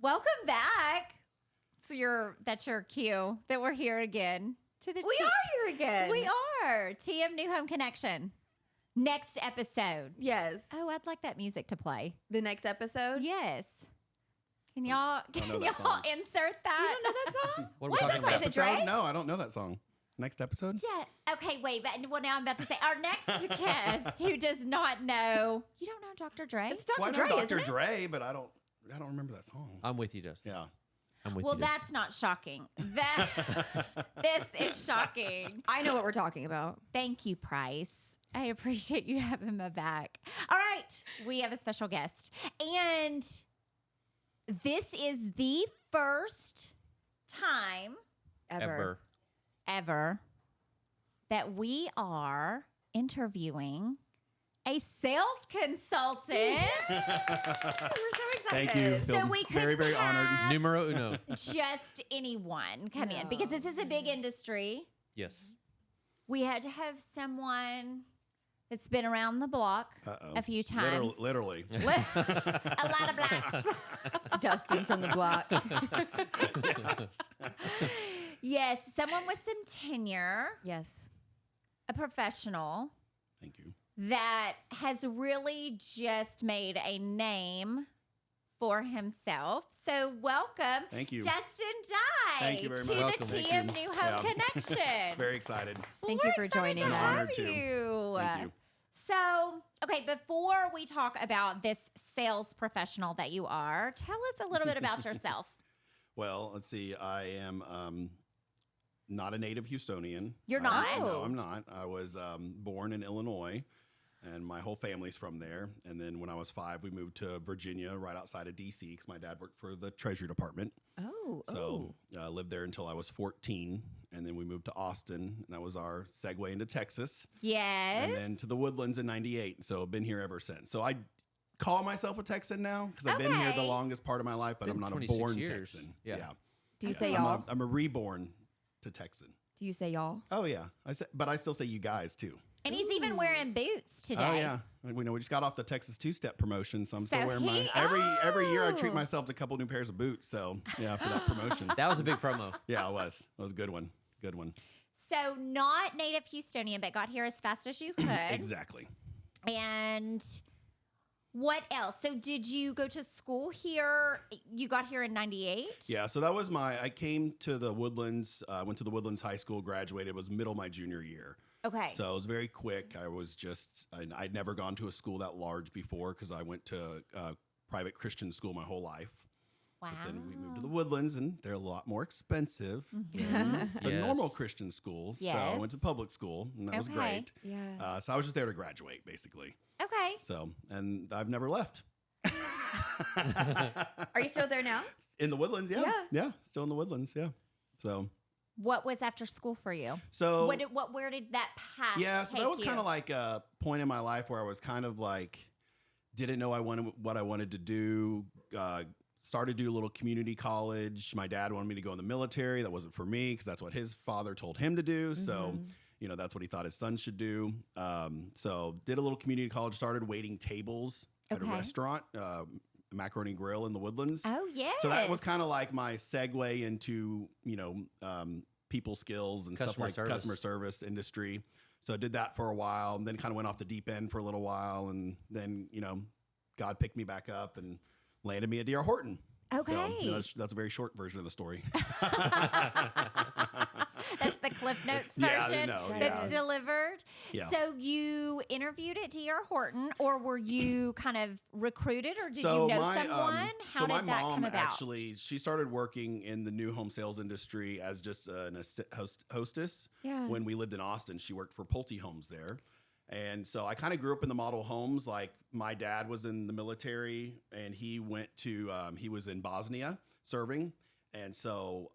Welcome back. That's your cue that we're here again. We are here again. We are. TM New Home Connection. Next episode. Yes. Oh, I'd like that music to play. The next episode? Yes. Can y'all insert that? You don't know that song? What are we talking about? Is it Dre? No, I don't know that song. Next episode? Yeah. Okay, wait. But now I'm about to say our next guest who does not know. You don't know Dr. Dre? It's Dr. Well, I Dre, know isn't Dr. it? Dre, but I don't remember that song. I'm with you, Justin. Yeah. I'm with Well, you. Justin. that's not shocking. This is shocking. I know what we're talking about. Thank you, Price. I appreciate you having my back. All right. We have a special guest. And this is the first time Ever. ever that we are interviewing a sales consultant. We're so excited. Thank you. So Feel we could very, very honored. Numero uno. Just anyone come in because this is a big industry. Yes. We had to have someone that's been around the block a few times. Literally. A lot of blacks. Dustin from the block. Yes, someone with some tenure, Yes. a professional Thank you. that has really just made a name for himself. So welcome, Thank you. Dustin Dye, Thank you very to much. Welcome. the Thank TM you. New Home Yeah. Connection. Very excited. Thank We're you for excited joining to us. have Honored to. you. Thank you. So, okay, before we talk about this sales professional that you are, tell us a little bit about yourself. Well, let's see. I am not a native Houstonian. You're not? No, I'm not. I was born in Illinois, and my whole family's from there. And then when I was 5, we moved to Virginia, right outside of D.C., because my dad worked for the Treasury Department. So I lived there until I was 14, and then we moved to Austin, and that was our segue into Texas. Yes. And then to the Woodlands in 98. So I've been here ever since. So I call myself a Texan now because I've been here the Okay. longest part of my life, but been I'm not a 26 born years. Texan. Yeah. Do you say I'm y'all? I'm a reborn to Texan. Do you say y'all? Oh yeah, but I still say you guys too. And he's even wearing boots today. Oh yeah, we just got off the Texas two-step promotion, so I'm still So wearing my he- every year. I treat myself to a couple new pairs of boots. So yeah, for that promotion. That was a big promo. Yeah, it was. It was a good one. Good one. So, not native Houstonian, but got here as fast as you could. Exactly. And what else? So, did you go to school here? You got here in 98? Yeah, so that was I came to the Woodlands, went to the Woodlands High School, graduated, it was middle of my junior year. Okay. So it was very quick. I'd never gone to a school that large before because I went to private Christian school my whole life. Wow. But then we moved to the Woodlands, and they're a lot more expensive than the Yes. normal Christian schools. So I Yes. went to public school, and that was Okay. great. Yeah. So I was just there to graduate, basically. Okay. So, and I've never left. Are you still there now? In the Woodlands, yeah. Yeah. Yeah, still in the Woodlands, yeah. So... What was after school for you? So Where did that path yeah, so take that was you? kind of like a point in my life where I was kind of like didn't know what I wanted to do. Started to do a little community college. My dad wanted me to go in the military. That wasn't for me because that's what his father told him to do. So that's what he thought his son should do. So did a little community college. Started waiting tables at a Okay. restaurant. Macaroni Grill in the Woodlands. Oh, yes. So that was kind of like my segue into, people skills and stuff Customer like service. customer service industry. So I did that for a while and then kind of went off the deep end for a little while. And then, God picked me back up and landed me at D.R. Horton. Okay. So, that's a very short version of the story. That's the Cliff Notes Yeah, version no, that's yeah. delivered. Yeah. So you interviewed at D.R. Horton, or were you kind of recruited, or did you know someone? How did my that mom come about? actually, she started working in the new home sales industry as just an hostess. Yeah. When we lived in Austin, she worked for Pulte Homes there. And so I kind of grew up in the model homes. Like my dad was in the military and he went to, he was in Bosnia serving. And so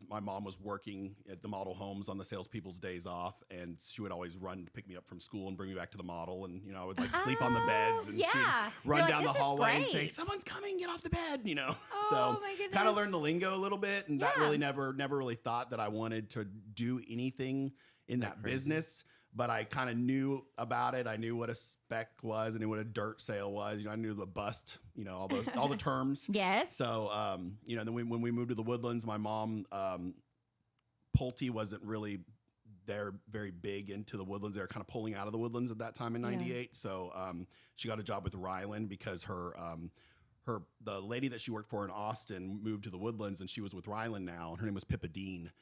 my mom was working at the model homes on the salespeople's days off, and she would always run to pick me up from school and bring me back to the model. And, I would like sleep on the beds and yeah. she'd run You're like, down the "This is hallway and great." say, "Someone's coming, get off the bed," Oh, So my goodness. kind of learned the lingo a little bit. And that Yeah. really never really thought that I wanted to do anything in that business. but I kind of knew about it. I knew what a spec was. I knew what a dirt sale was. You know, I knew the bust. You know, all the terms. Yes. So, you know, then when we moved to the Woodlands, my mom, Pulte wasn't really there very big into the Woodlands. They were kind of pulling out of the Woodlands at that time in '98. So, she got a job with Ryland because the lady that she worked for in Austin moved to the Woodlands, and she was with Ryland now. Her name was Pippa Dean,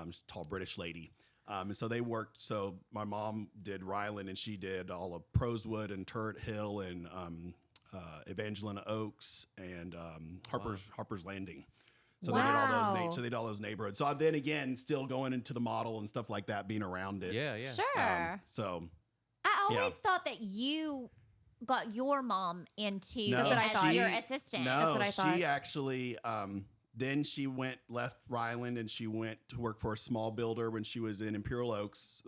she's a tall British lady. And so they worked. So my mom did Ryland, and she did all of Prosewood and Turret Hill and Evangelina Oaks and Harper's Landing. So they did all those neighborhoods. So then again, still going into the model and stuff like that, being around it. Yeah, yeah. Sure. So I always thought that you got your mom into No, That's what I as thought. your assistant. No, That's what I thought. she actually. Then she left Ryland, and she went to work for a small builder when she was in Imperial Oaks.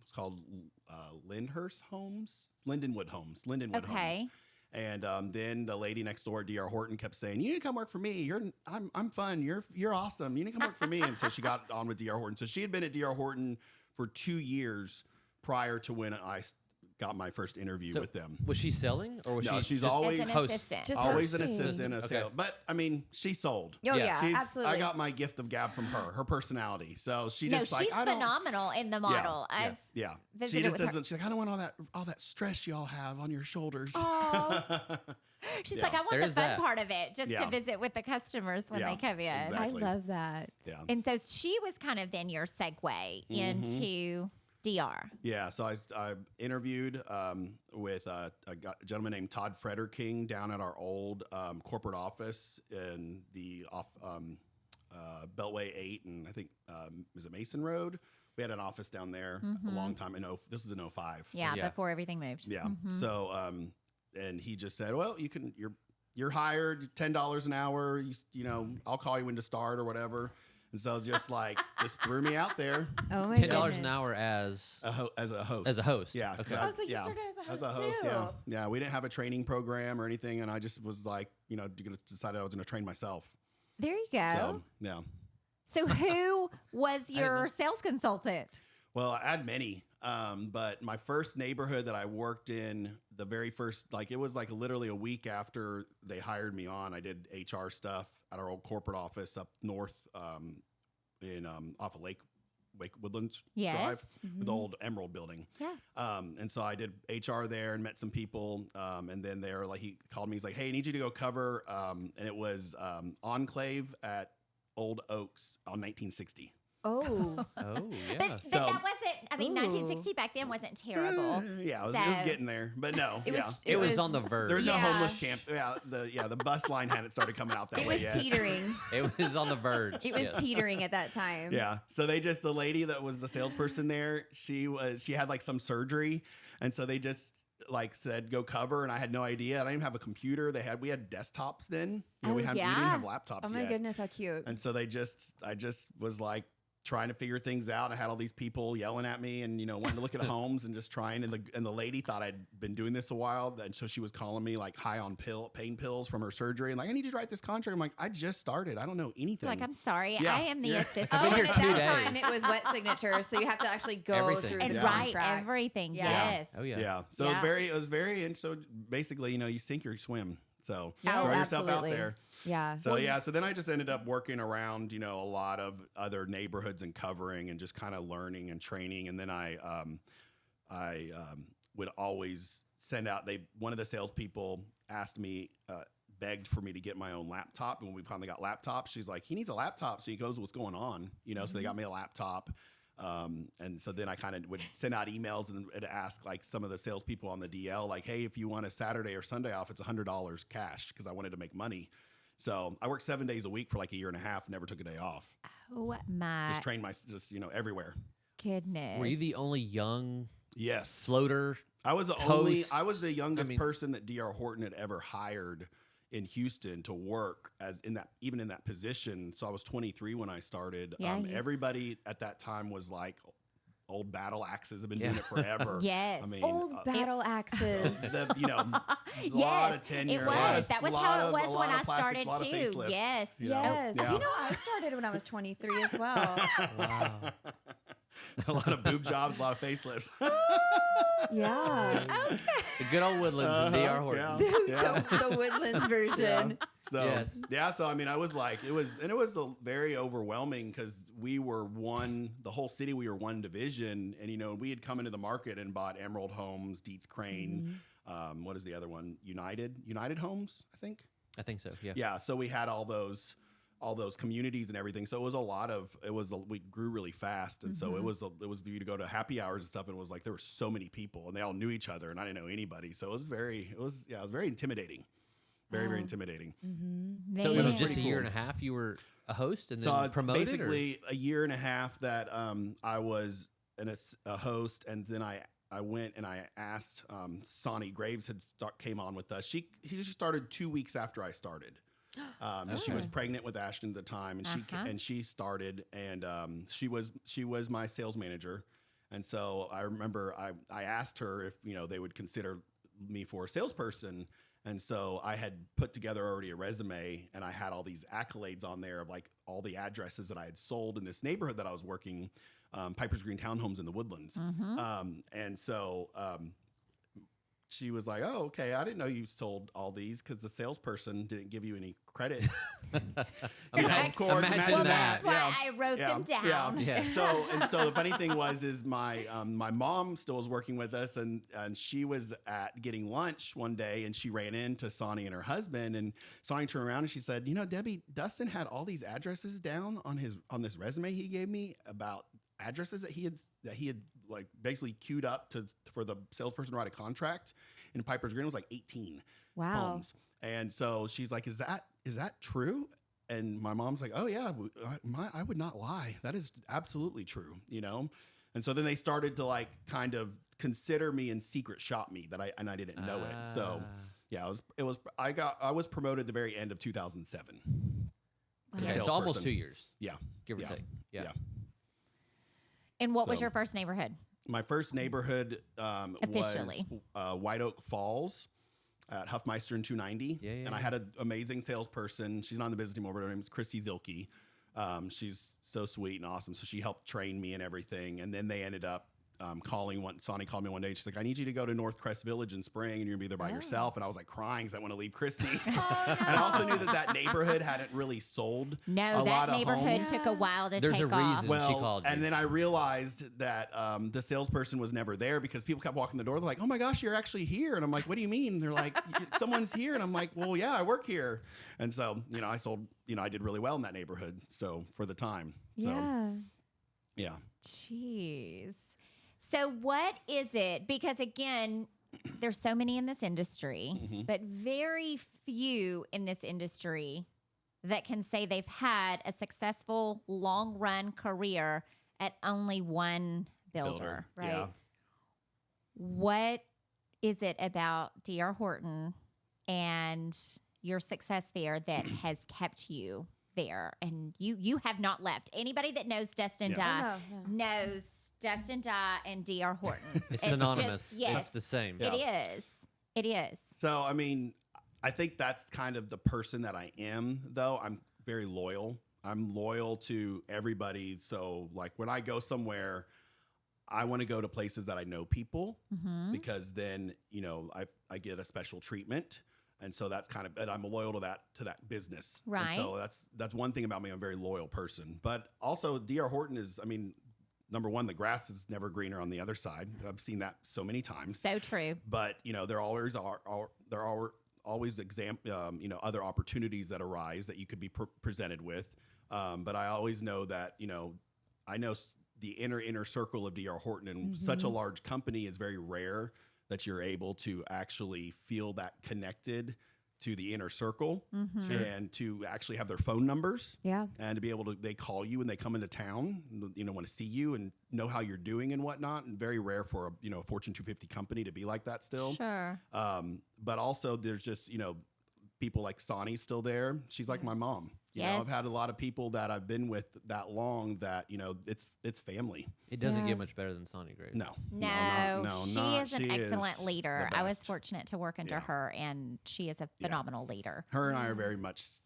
It's called Lindenwood Homes. Okay. And then the lady next door, DR Horton, kept saying, "You need to come work for me. I'm fun. You're awesome. You need to come work for me." And so she got on with DR Horton. So she had been at DR Horton for 2 years prior to when I got my first interview with them. Was she selling, or was No, she she's just always As an host? assistant. Just always an hosting. assistant, a Okay. sale. But I mean, she sold. Oh, Yeah. yeah, absolutely. I got my gift of gab from her personality. So she No, just she's like I don't. phenomenal in the model. I've Yeah, she visited just with her. doesn't. She's like, I don't want all that stress y'all have on your shoulders. Aw. She's Yeah. like, I want There the is fun that. part of it, just Yeah. to visit with the customers when Yeah, they come in. exactly. I love that. Yeah. And so she was kind of then your segue into DR. Yeah, so I interviewed with a gentleman named Todd Frederking down at our old corporate office in the Beltway 8 and I think is it Mason Road? We had an office down there a long time. This was in 05. Yeah, Yeah. before everything moved. Yeah. So and he just said, "Well, you're hired $10 an hour. You know, I'll call you when to start or whatever." And so just threw me out there Oh my $10 an hour as as a host. As a host. Yeah. Okay. I was like, you yeah. started As as a a host, too. yeah. Yeah, we didn't have a training program or anything, and I just was like, decided I was going to train myself. There you go. So, yeah. So who was your know. sales consultant? Well, I had many, but my first neighborhood that I worked in, the very first, it was literally a week after they hired me on, I did HR stuff at our old corporate office up north in off of Wake Woodlands Yes. Drive, the old Emerald building. Yeah. And so I did HR there and met some people. And then he called me. He's like, "Hey, I need you to go cover." And it was Enclave at Old Oaks on 1960. Oh, Oh, yeah. But So- that wasn't, 1960 back then wasn't terrible. Yeah, it was So- getting there, but no, it yeah. was. It was on the verge. There's no Yeah. homeless camp. Yeah, the bus line hadn't started coming out that It way was yet. teetering. It was on the verge. It was yes. teetering at that time. Yeah. So the lady that was the salesperson there, she had some surgery, and so they just said go cover, and I had no idea. I didn't even have a computer. We had desktops then. Oh, we didn't yeah. have laptops Oh my yet. goodness, how cute. And so I just was trying to figure things out. I had all these people yelling at me and, wanting to look at homes and just trying. And the lady thought I'd been doing this a while. And so she was calling me high on pain pills from her surgery. And I need you to write this contract. I'm like, I just started. I don't know anything. I'm sorry. Yeah. I am the Yeah. assistant. I've been Oh, here and at 2 that days. time it was wet signatures, so you have to actually go Everything. through And the write contract. everything. Yeah. Yes. Oh, yeah. Yeah. So Yeah. it was very, and so basically, you sink or you swim. So Yeah. throw Oh, yourself absolutely. out there. Yeah. So so then I just ended up working around, a lot of other neighborhoods and covering and just kind of learning and training. And then I would always send out. One of the salespeople asked me, begged for me to get my own laptop. And when we finally got laptops, she's like, he needs a laptop so he knows what's going on. So they got me a laptop. And so then I kind of would send out emails and ask some of the salespeople on the DL, hey, if you want a Saturday or Sunday off, it's $100 cash because I wanted to make money. So I worked 7 days a week for a year and a half, never took a day off. Oh my Just trained everywhere. goodness. Were you the only young Yes. floater? I was Toast. I was the youngest I mean- person that DR Horton had ever hired in Houston to work even in that position. So I was 23 when I started. Yeah, everybody at that time was old battle axes. Have been doing it forever. Yes. I mean, Old battle axes. a Yes, lot of tenure. it was. That was how it was when I a lot of started plastics, a lot of too. facelifts, Yes. you know? Yes. Yeah. You know, I started when I was 23 as well. Wow. a lot of boob jobs, a lot of facelifts. Yeah. The good old Woodlands in DR Horton. The Woodlands version. So Yes. so I mean, I was like, it was very overwhelming because we were the whole city, we were one division, and we had come into the market and bought Emerald Homes, Dietz Crane, what is the other one? United Homes, I think. I think so. Yeah. Yeah, so we had all those communities and everything. So it was we grew really fast, and so it was you to go to happy hours and stuff, and it was like there were so many people, and they all knew each other, and I didn't know anybody. So it was very intimidating, very intimidating. So it was Man. just a Pretty year cool. and a half. You were a host and So then it's promoted. basically a year and a half that I was a host, and then I went and I asked Sonny Graves came on with us. She just started 2 weeks after I started. She was pregnant with Ashton at the time, and she started, and she was my sales manager, and so I remember I asked her if they would consider me for a salesperson, and so I had put together already a resume, and I had all these accolades on there of like all the addresses that I had sold in this neighborhood that I was working, Piper's Green Townhomes in the Woodlands, and so. She was like, "Oh, okay. I didn't know you sold all these because the salesperson didn't give you any credit." Of course, imagine Well, that. that's why I wrote them down. Yeah. So the funny thing is my mom still was working with us, and she was at getting lunch one day, and she ran into Sonny and her husband, and Sonny turned around and she said, "Debbie, Dustin had all these addresses down on this resume he gave me about addresses that he had like basically queued up for the salesperson to write a contract, and Piper's Green was like 18 homes." And so she's like, is that true? And my mom's like, "Oh yeah, I would not lie. That is absolutely true." And so then they started to like kind of consider me and secret shop me I didn't know it. So yeah, I was promoted the very end of 2007. Okay, so almost 2 years. Yeah. Give or take. Yeah. And what was So- your first neighborhood? My first neighborhood Officially. was White Oak Falls at Huffmeister and 290. Yeah. And I had an amazing salesperson. She's not in the business anymore, but her name is Christy Zilke. She's so sweet and awesome. So she helped train me and everything. And then they ended up Sonny called me one day. She's like, "I need you to go to North Crest Village in spring, and you're gonna be there by yourself." And I was like crying because I want to leave Christy. And I also knew that neighborhood hadn't really sold. No, a that lot of neighborhood homes. took a while to There's take a off. reason. She called you. And then I realized that the salesperson was never there because people kept walking the door. They're like, "Oh my gosh, you're actually here." And I'm like, "What do you mean?" They're like, "Someone's here." And I'm like, "Well, yeah, I work here." And so, I sold, I did really well in that neighborhood. So for the time. So, yeah. Jeez. So what is it? Because again, there's so many in this industry, but very few in this industry that can say they've had a successful long run career at only one builder. Right. Yeah. What is it about DR Horton and your success there that has kept you there? And you have not left. Anybody that knows Dustin Dye knows Dustin Dye and DR Horton. It's synonymous. Just, yes, It's the same. Yeah. It is. It is. So, I mean, I think that's kind of the person that I am, though. I'm very loyal. I'm loyal to everybody. So, like, when I go somewhere, I want to go to places that I know people because then, I get a special treatment. And so that's kind of, and I'm loyal to that business. Right. And so that's one thing about me. I'm a very loyal person. But also, DR Horton is, number one, the grass is never greener on the other side. I've seen that so many times. So true. But there always are other opportunities that arise that you could be presented with. But I always know that I know the inner circle of DR Horton, and such a large company is very rare that you're able to actually feel that connected to the inner circle and to actually have their phone numbers. Yeah. And to be able to, they call you when they come into town, want to see you and know how you're doing and whatnot. And very rare for a Fortune 250 company to be like that still. Sure. But also there's just, people like Sonny's still there. She's like my mom. I've had a lot of people that I've been with that long that, it's family. It doesn't get much better than Sonny Graves. No. She is an excellent is leader. the I was best. fortunate to work under her, and she is a phenomenal leader. Her and I are very much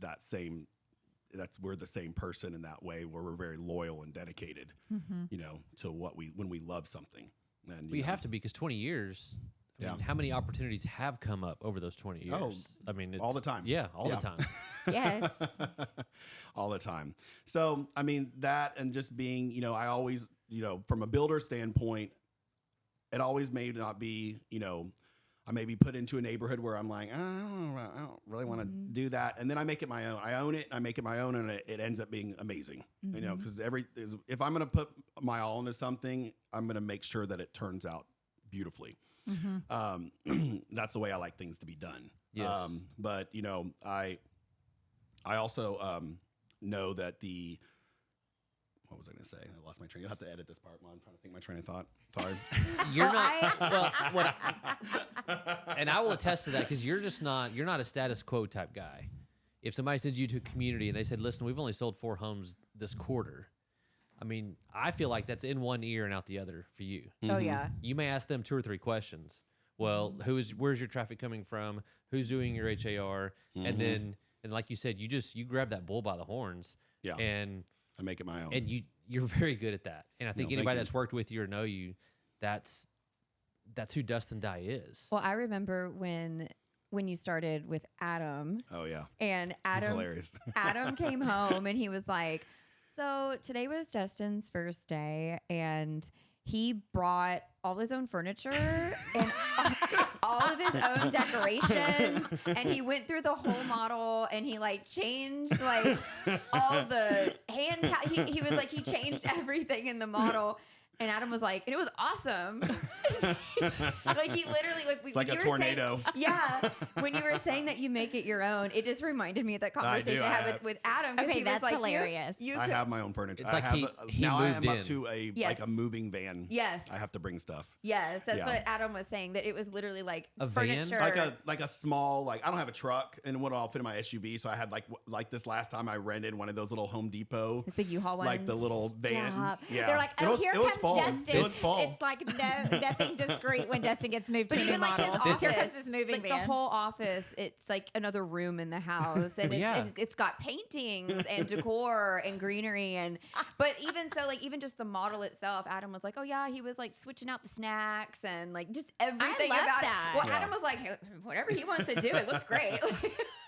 that same we're the same person in that way, where we're very loyal and dedicated, you know, to when we love something. And We have to be, because 20 years. I mean, how many opportunities have come up over those 20 years? Oh, I mean, all the time. Yeah, all the time. Yes. all the time. So, I mean, that, and just being, you know, I always, you know, from a builder standpoint, it always may not be, you know, I may be put into a neighborhood where I'm like, I don't really want to do that. And then I make it my own. I own it. I make it my own, and it ends up being amazing. You know, because if I'm going to put my all into something, I'm going to make sure that it turns out beautifully. That's the way I like things to be done. Yes. But you know, I also know that what was I going to say? I lost my train. You'll have to edit this part while I'm trying to think my train of thought. Sorry. You're not. And I will attest to that, because you're not a status quo type guy. If somebody sends you to a community and they said, "Listen, we've only sold 4 homes this quarter," I mean, I feel like that's in one ear and out the other for you. Oh yeah. You may ask them 2 or 3 questions. Well, where's your traffic coming from? Who's doing your HAR? And like you said, you grab that bull by the horns. Yeah. And I make it my own. And you're very good at that. And I think anybody that's worked with you or know you, that's who Dustin Dye is. Well, I remember when you started with Adam. Oh yeah. And That's hilarious. Adam came home and he was like, "So today was Dustin's first day, and he brought all his own furniture and all of his own decorations, and he went through the whole model, and he like changed like all the he was like, he changed everything in the model." And Adam was like, and it was awesome. Like he literally, like, it's like a tornado. When you were saying that you make it your own, it just reminded me of that conversation I had with Adam. Okay, he was that's like, hilarious. I have my own furniture. It's like he now I moved am in. up to a Yes. like a moving van. Yes. I have to bring stuff. Yes, that's Yeah. what Adam was saying. That it was literally like A van? furniture, Like a small, like, I don't have a truck, and what all fit in my SUV. So I had like this last time I rented one of those little Home Depot, the U-Haul ones, like the little vans. Stop. Yeah, They're like, It "Oh, was- here it was comes fall. Dustin." It was fall. It's like nothing discreet when Dustin gets moved to But a new even like his model. office, Here comes his moving like van. the whole office, it's like another room in the house, and it's got paintings and decor and greenery, but even so, like even just the model itself, Adam was like, "Oh yeah," he was like switching out the snacks and like just everything love about that. it. Well, Yeah. Adam was like, "Hey, whatever he wants to do, it looks great."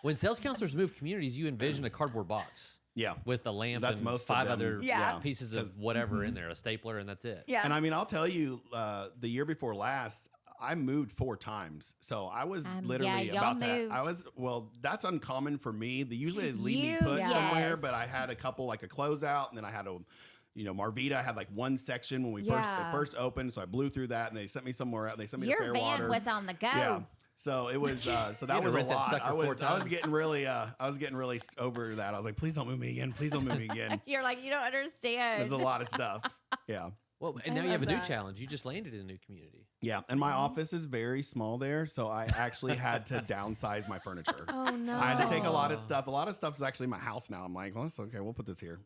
When sales counselors move communities, you envision a cardboard box Yeah. with a lamp That's and most of 5 them. other Yeah. pieces of whatever in there, a stapler, and that's it. Yeah, And I mean, I'll tell you, the year before last, I moved 4 times. So I was literally y'all about to. move. That's uncommon for me. They usually leave me You- put yes. somewhere, but I had a couple, like a closeout, and then I had Marvita. I had like one section when we first opened, so I blew through that, and they sent me somewhere out. They sent me Your to van Fairwater. was on the go. Yeah. So it was, so had that to was a rent that lot. sucker I 4 was times. getting really, over that. I was like, please don't move me again. Please don't move me again. You're like, you don't understand. There's a lot of stuff. Yeah. Well, and I now you have a love new that. challenge. You just landed in a new community. Yeah, and my office is very small there, so I actually had to downsize my furniture. oh no, I had to take a lot of stuff. A lot of stuff is actually in my house now. I'm like, well, that's okay. We'll put this here.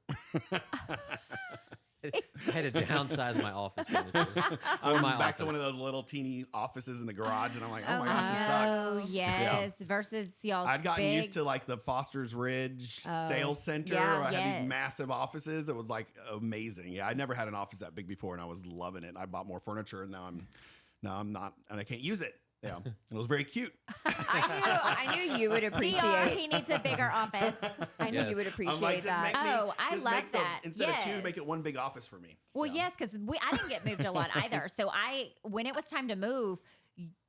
I had to downsize my office furniture. I'm my back to office. one of those little teeny offices in the garage, and I'm like, oh my gosh, this sucks. Oh yes, versus y'all's I'd gotten big. used to like the Foster's Ridge Sales Center. Yeah, Where I had yes. these massive offices. It was like amazing. Yeah, I'd never had an office that big before, and I was loving it. I bought more furniture, and now I'm not, and I can't use it. Yeah, and it was very cute. I knew you would DR, appreciate. he needs a bigger office. I knew Yes. you would I'm appreciate like, just that. make me, Oh, I just love make that. Instead of 2, Yes. make it one big office for me. Well, Yeah. yes, because I didn't get moved a lot either. So when it was time to move,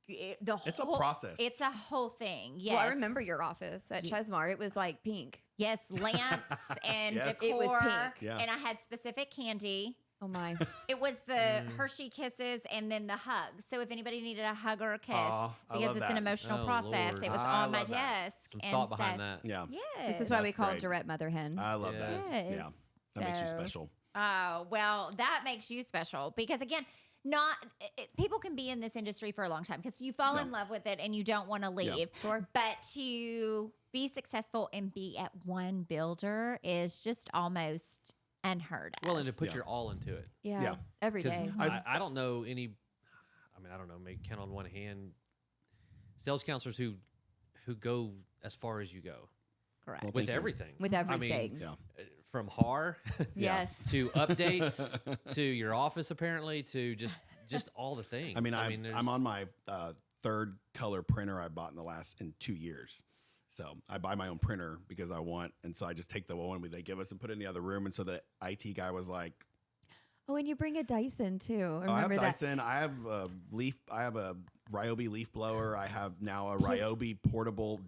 It's a process. It's a whole thing. Yes. Well, I remember your office at Chesmar. It was like pink. Yes, lamps and Yes. decor. It was pink. Yeah. And I had specific candy. Oh my! It was the Hershey kisses and then the hugs. So if anybody needed a hug or a kiss, Aw, I because love it's an that. emotional Oh, process, Lord. it was I on my love that. desk. Some and thought behind Yeah. Yes. This is why we That's call great. Durette Mother Hen. I love that. Yes. Yeah. That makes you So- special. Oh, well, that makes you special because again, people can be in this industry for a long time because you fall in love with it and you don't want to leave. Sure. But to be successful and be at one builder is just almost unheard of. Well, and to put Yeah. your all into it. Yeah, every Because day. I don't know any, I don't know, maybe count on one hand, sales counselors who go as far as you go. Correct. Well, with thank you. everything. With everything. I mean, Yeah. from HAR Yes. to updates to your office, apparently, to just all the things. I mean, there's- I'm on my third color printer I bought in 2 years. So I buy my own printer because I want, and so I just take the one they give us and put it in the other room. And so the IT guy was like, Oh, and you bring a Dyson too. I have Remember that? Dyson. I have a Ryobi leaf blower. I have now a Ryobi portable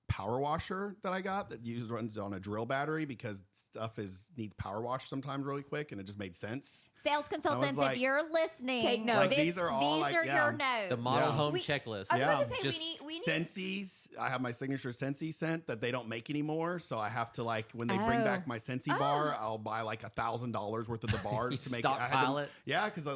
power washer that I got that runs on a drill battery because stuff needs power wash sometimes really quick, and it just made sense. Sales consultants, like- if you're listening, Take notes. Like, these are all, like, your yeah. notes. the model Yeah. home We- checklist. I was Yeah. about to say Just we need Scentsies. I have my signature Scentsy scent that they don't make anymore, so I have to when they bring Oh. back my Scentsy bar, I'll buy like $1,000 worth of the bars You to make stockpile it? Yeah, because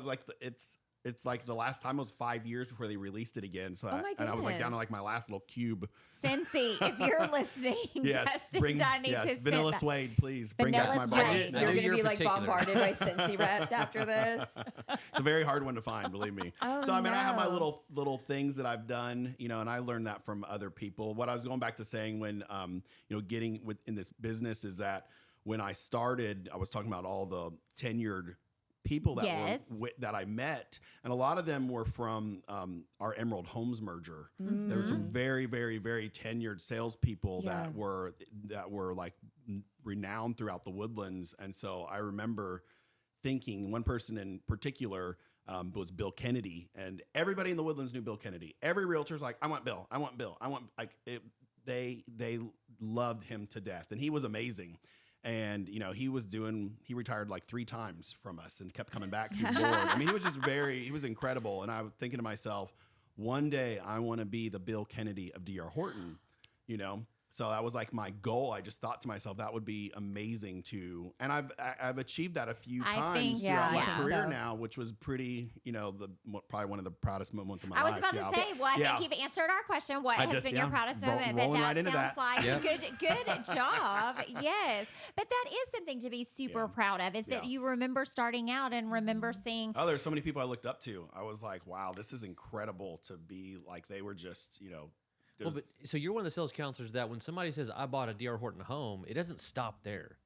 it's like the last time was 5 years before they released it again. So my and I was like down to goodness. like my last little cube. Cincy, if you're listening, Yes, Dustin Dye needs his Vanilla scent back. Suede, please bring back my Vanilla bar. Suede. I You're knew going you to were be like particular. bombarded by Scentsy reps after this. It's a very hard one to find, believe me. Oh, So I mean, I have my no. little things that I've done, and I learned that from other people. What I was going back to saying when getting in this business is that when I started, I was talking about all the tenured people that Yes. that I met, and a lot of them were from our Emerald Homes merger. There were some very, very, very tenured salespeople Yeah. that were like renowned throughout the Woodlands, and so I remember thinking one person in particular was Bill Kennedy, and everybody in the Woodlands knew Bill Kennedy. Every realtor's like, I want Bill, I want Bill, I want they loved him to death, and he was amazing. And he retired like 3 times from us and kept coming back to the board. I mean, he was incredible. And I was thinking to myself, one day I want to be the Bill Kennedy of D.R. Horton, So that was like my goal. I just thought to myself that would be amazing and I've achieved that a few I times think- throughout yeah, my I think career so. now, which was pretty, probably one of the proudest moments of my I life. was about to say, well, I think you've answered our question. What I has just- been your yeah, proudest moment? But rolling that right into sounds that. like Yep. good job. Yes. But that is something to be super Yeah. proud of, is that Yeah. you remember starting out and remember seeing. Oh, there's so many people I looked up to. I was like, wow, this is incredible to be like, they were just, Well, but so you're one of the sales counselors that when somebody says I bought a D.R. Horton home, it doesn't stop there.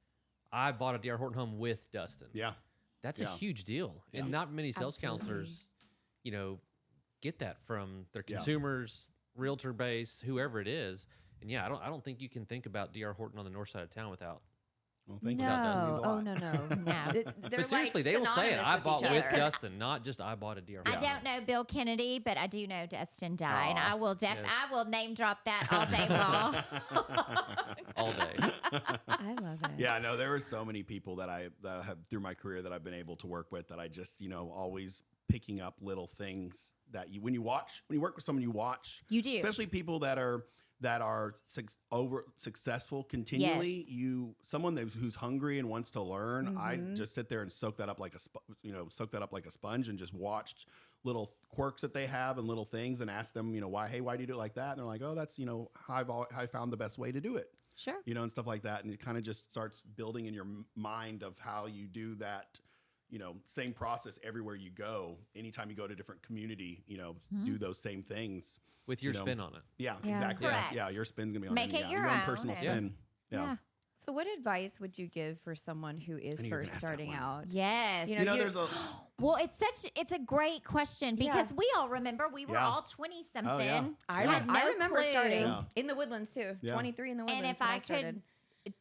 I bought a D.R. Horton home with Dustin. yeah. That's a Yeah. huge deal, Yeah. and not many sales Absolutely. counselors, get that from their Yeah. consumers, realtor base, whoever it is. And yeah, I don't think you can think about D.R. Horton on the north side of town without. Well, thank you. That That No. means a Oh, lot. no. No. They're But seriously, like they will say it. synonymous I bought each with other. Dustin, not just I bought a D.R. I Horton. don't know Bill Kennedy, but I do know Dustin Dye, and Aw. I will Yes. I will name drop that all day long. all day. I love it. Yeah, no, there were so many people that I have through my career that I've been able to work with that I just, always picking up little things that when you work with someone, you watch, You do. especially people that are successful continually. Yes. Someone who's hungry and wants to learn. I Mhm. just sit there and soak that up like a sponge and just watched little quirks that they have and little things and ask them, why do you do it like that? And they're like, oh, that's, how I found the best way to do it. Sure. And stuff like that. And it kind of just starts building in your mind of how you do that, same process everywhere you go. Anytime you go to a different community, do those same things. With your You know, spin on it. Yeah, Yeah. exactly. Correct. Yeah, your spin's going to be on Make it your your own own personal and- spin. Yeah. So, what advice would you give for someone who is I knew you were first gonna ask that starting one. out? Yes. You know, There's a Well, it's a great question because Yeah. we all remember we were Yeah. all 20 something. Oh, yeah. I, Yeah. had no I remember clue. starting Yeah. in the Woodlands too. Yeah. 23 in the Woodlands. And if when I started. could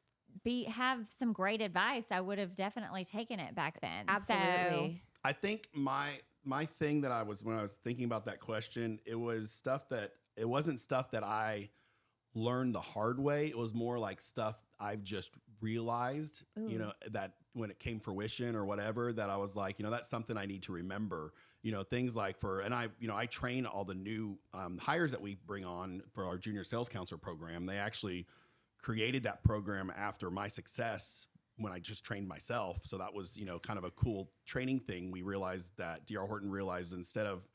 have some great advice, I would have definitely taken it back then. Absolutely. I think my thing that when I was thinking about that question, it wasn't stuff that I learned the hard way. It was more like stuff I've just realized, Ooh. that when it came fruition or whatever, that I was like, that's something I need to remember. Things like I train all the new hires that we bring on for our junior sales counselor program. They actually created that program after my success when I just trained myself. So that was, kind of a cool training thing. We realized that D.R. Horton realized instead of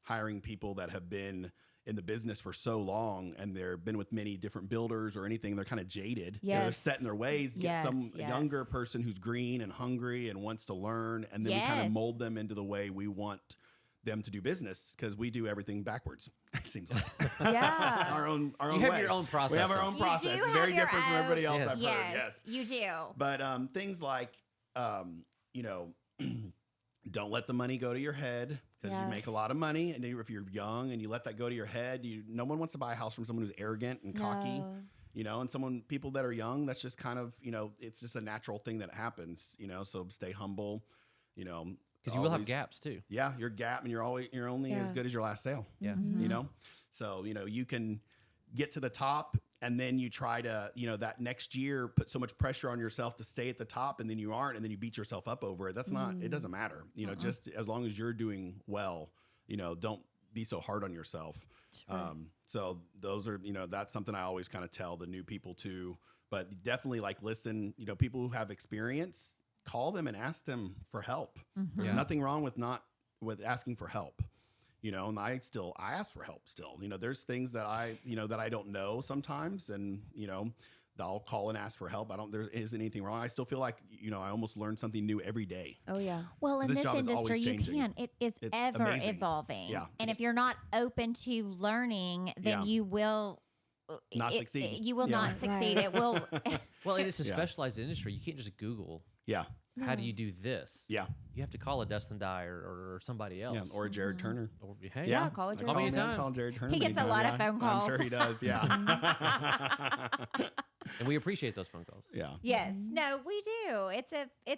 hiring people that have been in the business for so long and they've been with many different builders or anything, they're kind of jaded. They're Yes. set in their ways. Get some Yes, younger yes. person who's green and hungry and wants to learn. And then we kind Yes. of mold them into the way we want them to do business because we do everything backwards. It seems like Yeah. our own You have way. your own process. We have our own You process. do It's have very your different from own- everybody else Yeah. I've heard. Yes. You do. But things like, you know, don't let the money go to your head because Yeah. you make a lot of money. And if you're young and you let that go to your head, no one wants to buy a house from someone who's arrogant and cocky. No. You know, and people that are young, that's just kind of, you know, it's just a natural thing that happens, you know, so stay humble, you know. Because you will have always- gaps too. Yeah, your gap and you're only as Yeah. good as your last sale, Yeah. you know? So, you know, you can get to the top and then you try to, you know, that next year put so much pressure on yourself to stay at the top and then you aren't and then you beat yourself up over it. That's not, it doesn't matter. You know, just as long as you're doing well, you know, don't be so hard on yourself. So those are, you know, that's something I always kind of tell the new people too, but definitely like listen, you know, people who have experience, call them and ask them for help. There's Yeah. nothing wrong with asking for help. You know, and I ask for help still. You know, there's things that I don't know sometimes and, you know, I'll call and ask for help. There isn't anything wrong. I still feel like, you know, I almost learn something new every day. Oh yeah. Well, in This this job is always industry, you changing. can. It is It's ever amazing. evolving. Yeah. And if you're not open to learning, then Yeah. you will Not succeed. You will Yeah. not succeed. It will. Well, and it's a Yeah. specialized industry. You can't just Google, Yeah. how do you do this? Yeah. You have to call a Dustin Dye or somebody else. Yeah. Or Jared Turner. Or, hey, Yeah, call it I Jared Call me him. anytime. Call Jared Turner. He gets a anytime, lot of yeah. phone calls. I'm sure he does. Yeah. And we appreciate those phone calls. Yeah. Yes. No, we do. It's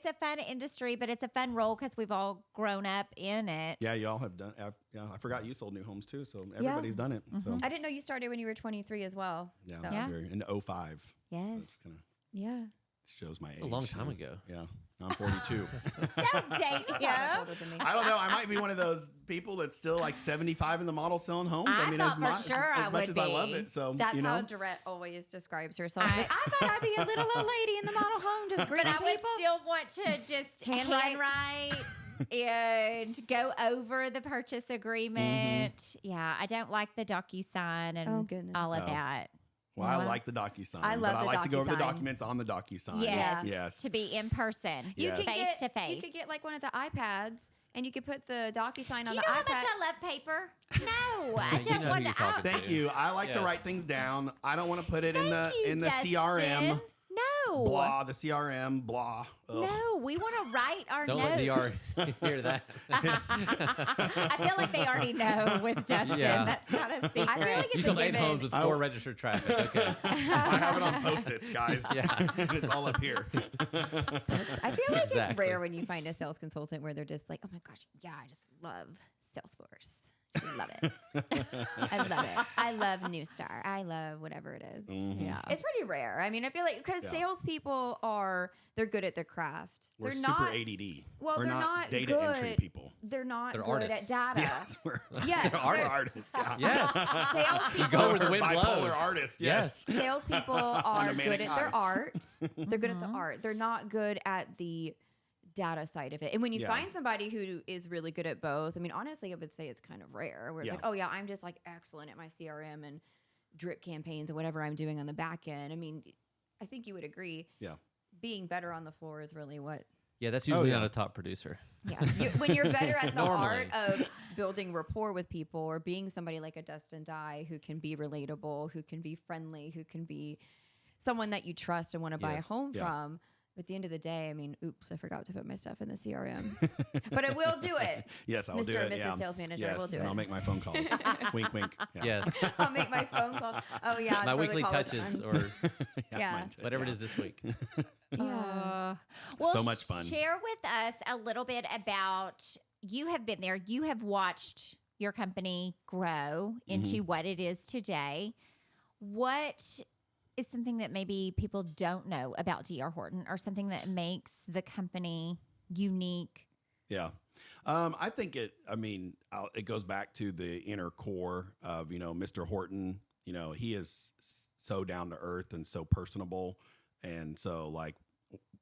a fun industry, but it's a fun role because we've all grown up in it. Yeah. You all have done. I forgot you sold new homes too. So everybody's done it. So I didn't know you started when you were 23 as well. yeah. So. Yeah. In 05. Yes. That's kind of Yeah. shows my age. A long you time know? ago. Yeah. I'm 42. Don't date You're yo. older than me. I don't know. I might be one of those people that's still like 75 in the model selling homes. I mean, thought as for much, sure as I much would as I love be. it. So That's you know, how Dorette always describes herself. She's like, I thought I'd be a little old lady in the model home just But greeting I would people. still want to just Handwrite. handwrite and go over the purchase agreement. Yeah, I don't like the DocuSign and Oh, goodness. all of No. that. well, I Well, like the DocuSign. I love but I the like to go over the DocuSign. documents on the DocuSign. Yes. Yes. To be in person. You Yes. could Face get, to face. You could get like one of the iPads and you could put the DocuSign Do on you the know how iPad. much I love paper? No, I You don't know who want you're to. talking to. Thank you. I like to Yes. write things down. I don't want to put it in Thank you, the Dustin. CRM. No. Blah, the CRM, blah. Ugh. No, we want to write our Don't notes. let the R hear that. I feel like they already know with Justin. Yeah. That's not a secret. I feel like You it's sold a 8 given. homes with I- 4 registered traffic. Okay. I have it on Post-its, guys. Yeah. It's all up here. I feel like it's Exactly. rare when you find a sales consultant where they're just like, oh my gosh, yeah, I just love Salesforce. I love it. I love it. I love New Star. I love whatever it is. Mhm. Yeah. It's pretty rare. I mean, I feel like because Yeah. salespeople they're good at their craft. We're they're super not. ADD. Well, We're they're not not data good. entry people. They're not They're good artists. at data. Yes, we're Yes, They're we're artists. artists. Yeah. Yes. Salespeople. You go where the We're wind bipolar blows. artists. Yes. Yes. Salespeople are a good manic at their high. art. They're good at the art. They're not good at the data side of it. And when you Yeah. find somebody who is really good at both, I mean, honestly, I would say it's kind of rare where it's Yeah. like, oh, yeah, I'm just like excellent at my CRM and drip campaigns and whatever I'm doing on the back end. I mean, I think you would agree. Yeah. Being better on the floor is really what. Yeah, that's usually yeah. not a top producer. Yeah. When you're better at the Normally. art of building rapport with people or being somebody like a Dustin Dye who can be relatable, who can be friendly, who can be someone that you trust and want to buy a Yes. home Yeah. from. At the end of the day, I mean, oops, I forgot to put my stuff in the CRM. But I will do it. Yes, I'll Mr. do and it. Mrs. Yeah. Sales Manager, Yes, we'll do and it. I'll make my phone calls. Wink, wink. Yeah. Yes. I'll make my phone calls. Oh, yeah. My I'd weekly probably call it touches on- or Yeah. mine too. whatever Yeah. it is this week. Yeah. Well, So much fun. Share with us a little bit about you have been there. You have watched your company grow into what it is today. What is something that maybe people don't know about DR Horton or something that makes the company unique? Yeah. I think it goes back to the inner core of, Mr. Horton. He is so down to earth and so personable. And so like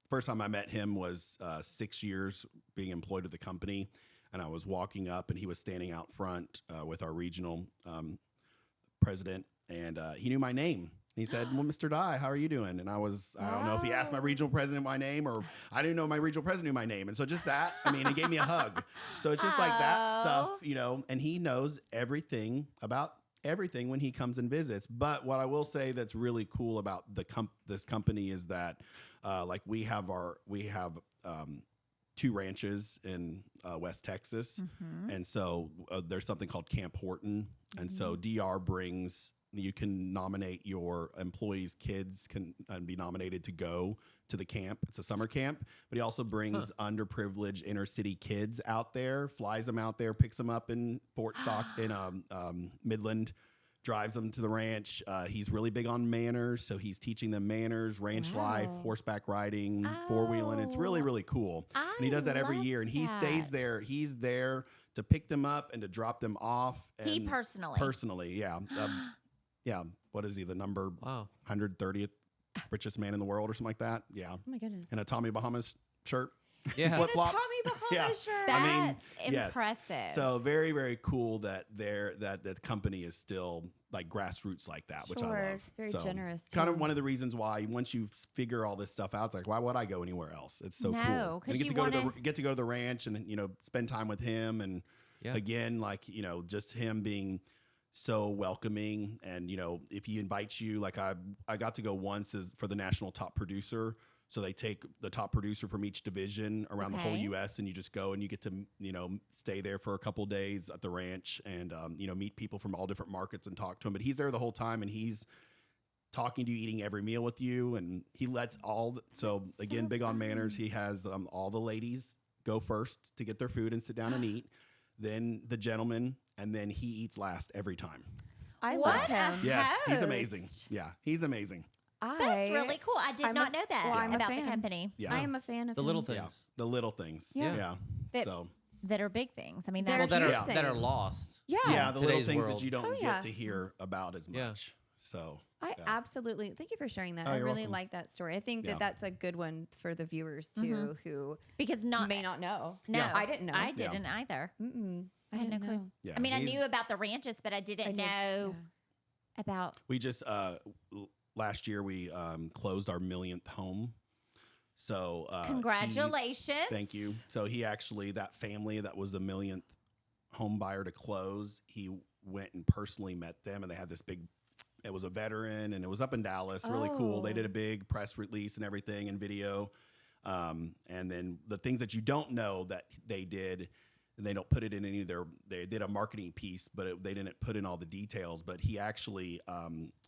first time I met him was 6 years being employed with the company. And I was walking up and he was standing out front with our regional president. And he knew my name. he said, well, Mr. Dye, how are you doing? And I don't know if he asked my regional president my name, or I didn't know my regional president knew my name. And so just that, I mean, he gave me a hug. So it's just like that stuff, and he knows everything about everything when he comes and visits. But what I will say that's really cool about this company is that like we have 2 ranches in West Texas. And so there's something called Camp Horton. And so DR you can nominate your employees' kids can be nominated to go to the camp. It's a summer camp, but he also brings underprivileged inner city kids out there, flies them out there, picks them up in Fort Stock in Midland, drives them to the ranch. He's really big on manners, so he's teaching them manners, ranch life, horseback riding, four-wheeling. It's really, really cool. And he does that every year, and he stays there. He's there to pick them up and to drop them off. And He personally, yeah. Yeah, what is he, the number 130th richest man in the world or something like that? Yeah. Oh my goodness. In a Tommy Bahamas shirt. Yeah. Flip-flops. Tommy Bahama shirt. That's yes. impressive. So very, very cool that that company is still like grassroots like that, which I love. Very so generous. Kind of too. one of the reasons why once you figure all this stuff out, it's like, why would I go anywhere else? It's so cool. No, And 'cause you you get to go to the ranch and spend time with him, and again, like just him being so welcoming. And if he invites you, like I got to go once for the national top producer. So they take the top producer from each division around the whole U.S. and you just go and you get to stay there for a couple of days at the ranch and meet people from all different markets and talk to him. But he's there the whole time and he's talking to you, eating every meal with you, and he lets big on manners. He has all the ladies go first to get their food and sit down and eat, then the gentleman, and then he eats last every time. I What love him. a Yes, he's host. amazing. Yeah, he's amazing. That's really cool. I did not know that I'm a about the fan. company. Yeah. I am a fan of The him. little things. Yeah, the little things. Yeah. That- That are big things. I mean, They're Well, that's that are things. lost. Yeah. Yeah, the little Today's things world. that you don't Oh, yeah. get to hear about as much. Yeah. So I absolutely thank you for sharing that. Oh, I you're really welcome. like that story. I think Yeah. that that's a good one for the viewers too, who because may not know. No, Yeah. I didn't know. I didn't either. I had no didn't clue. know. yeah, I mean, I he's- knew about the ranches, but I didn't know about. We just last year we closed our 1,000th home. So Congratulations! thank you. So he actually, that family that was the 1,000th home buyer to close, he went and personally met them, and they had this big. It was a veteran, and it was up in Dallas. Really cool. They did a big press release and everything and video. And then the things that you don't know that they did, and they don't put it in any of their. They did a marketing piece, but they didn't put in all the details. But he actually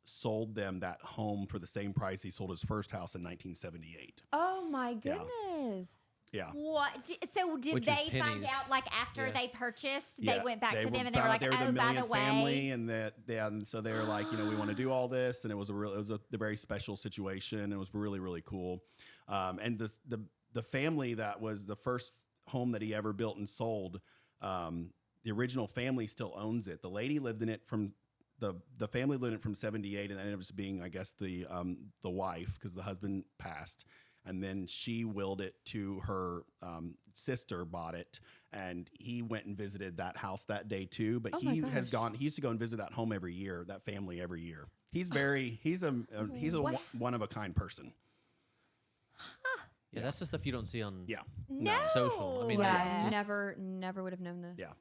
sold them that home for the same price he sold his first house in 1978. Oh my goodness. Yeah. What? So did Which is they find pennies. out like after Yeah. they purchased? Yeah, They went back to them and they found were out like, they were "Oh, the by the millionth way." family, and and so they were like, we want to do all this, and it was a very special situation. It was really, really cool. And the family that was the first home that he ever built and sold, the original family still owns it. The lady lived in it from the family lived in it from 78, and then it was being, I guess, the wife, because the husband passed. And then she willed it to her sister, bought it, and he went and visited that house that day too. But he has gone. He used to go and visit that home every year, that family every year. He's he's a one of a kind person. Yeah, that's the stuff you don't see on Yeah. No. social. I mean, Yeah, that's just- never would have known this. Yeah.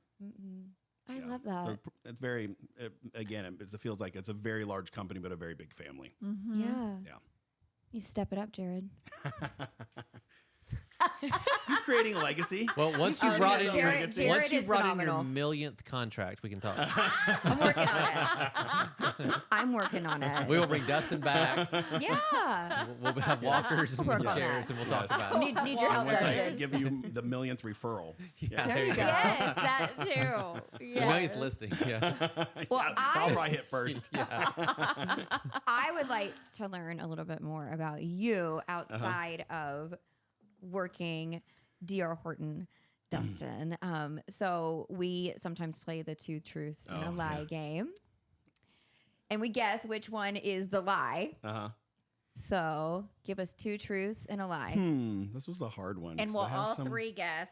I Yeah. love that. It's very again. It feels like it's a very large company, but a very big family. Mm-hmm. Yeah. Yeah. You step it up, Jared. He's creating a legacy. Well, once you Oh, brought no, in Jared- your Jared once you is brought phenomenal. in your 1,000th contract, we can talk. I'm working on it. I'm working on it. We will bring Dustin back. Yeah. We'll have walkers and Work on chairs, that. and we'll talk Yes. about it. Need your help, Once I Dustin. give you the 1,000th referral. Yeah, There you go. Yes, that too. The Yes. 1,000th listing. Yeah. Well, I'll probably hit first. I would like to learn a little bit more about you outside of working DR Horton, Dustin. So we sometimes play the two truths and a lie game. And we guess which one is the lie. Uh-huh. So give us two truths and a lie. This was a hard one. And 'cause we'll I have all some- three guess.